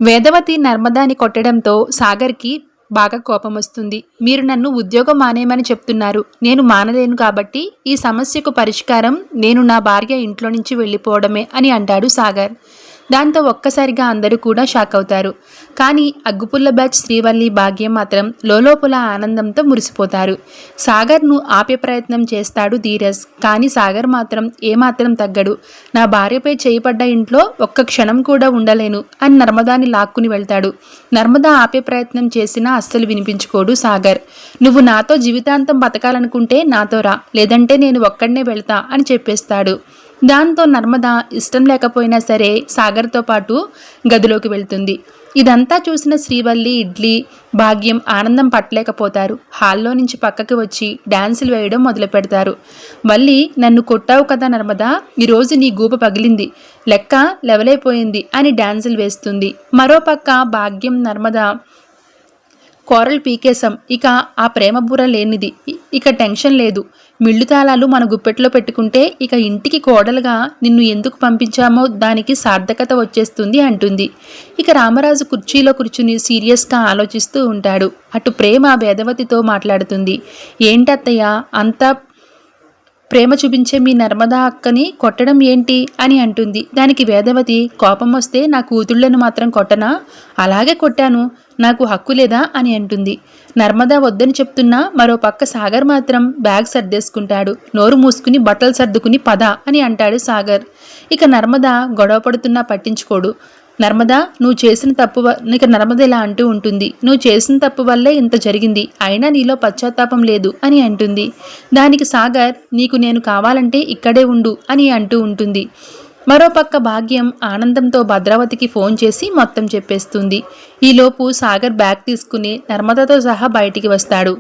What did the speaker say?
వేదవతి నర్మదాని కొట్టడంతో సాగర్కి బాగా కోపం వస్తుంది. మీరు నన్ను ఉద్యోగం మానేయమని చెప్తున్నారు. నేను మానలేను కాబట్టి ఈ సమస్యకు పరిష్కారం నేను నా భార్య ఇంట్లో నుంచి వెళ్ళిపోవడమే అని అంటాడు సాగర్. దాంతో ఒక్కసారిగా అందరూ కూడా షాక్ అవుతారు. కానీ అగ్గుపుల్ల బ్యాచ్ శ్రీవల్లి భాగ్యం మాత్రం లోలోపల ఆనందంతో మురిసిపోతారు. సాగర్ను ఆపే ప్రయత్నం చేస్తాడు ధీరజ్. కానీ సాగర్ మాత్రం ఏమాత్రం తగ్గడు. నా భార్యపై చేయబడ్డ ఇంట్లో ఒక్క క్షణం కూడా ఉండలేను అని నర్మదాని లాక్కుని వెళ్తాడు. నర్మదా ఆపే ప్రయత్నం చేసినా అస్సలు వినిపించుకోడు సాగర్. నువ్వు నాతో జీవితాంతం బతకాలనుకుంటే నాతో రా, లేదంటే నేను ఒక్కడనే వెళ్తా అని చెప్పేస్తాడు. దాంతో నర్మద ఇష్టం లేకపోయినా సరే సాగర్తో పాటు గదిలోకి వెళ్తుంది. ఇదంతా చూసిన శ్రీవల్లి, ఇడ్లీ, భాగ్యం ఆనందం పట్టలేకపోతారు. హాల్లో నుంచి పక్కకి వచ్చి డ్యాన్సులు వేయడం మొదలు పెడతారు. వల్లి, నన్ను కొట్టావు కదా నర్మద, ఈరోజు నీ గూప పగిలింది, లెక్క లెవలైపోయింది అని డ్యాన్సులు వేస్తుంది. మరోపక్క భాగ్యం, నర్మద కోరలు పీకేశం, ఇక ఆ ప్రేమ బుర్ర లేనిది, ఇక టెన్షన్ లేదు, మిల్లు తాళాలు మన గుప్పెట్లో పెట్టుకుంటే ఇక ఇంటికి కోడలుగా నిన్ను ఎందుకు పంపించామో దానికి సార్థకత వచ్చేస్తుంది అంటుంది. ఇక రామరాజు కుర్చీలో కూర్చుని సీరియస్గా ఆలోచిస్తూ ఉంటాడు. అటు ప్రేమ వేదవతితో మాట్లాడుతుంది. ఏంటత్తయ్య అంతా ప్రేమ చూపించే మీ నర్మదా అక్కని కొట్టడం ఏంటి అని అంటుంది. దానికి వేదవతి, కోపం వస్తే నా కూతుళ్లను మాత్రం కొట్టనా? అలాగే కొట్టాను, నాకు హక్కు లేదా అని అంటుంది. నర్మదా వద్దని చెప్తున్నా మరో పక్క సాగర్ మాత్రం బ్యాగ్ సర్దేసుకుంటాడు. నోరు మూసుకుని బట్టలు సర్దుకుని పద అని అంటాడు సాగర్. ఇక నర్మదా గొడవ పడుతున్నా పట్టించుకోడు. నర్మదా, నువ్వు చేసిన తప్పు ఇక నర్మద ఇలా అంటూ ఉంటుంది. నువ్వు చేసిన తప్పు వల్లే ఇంత జరిగింది, అయినా నీలో పశ్చాత్తాపం లేదు అని అంటుంది. దానికి సాగర్, నీకు నేను కావాలంటే ఇక్కడే ఉండు అని అంటూ ఉంటుంది. మరోపక్క భాగ్యం ఆనందంతో భద్రావతికి ఫోన్ చేసి మొత్తం చెప్పేస్తుంది. ఈలోపు సాగర్ బ్యాగ్ తీసుకుని నర్మదతో సహా బయటికి వస్తాడు.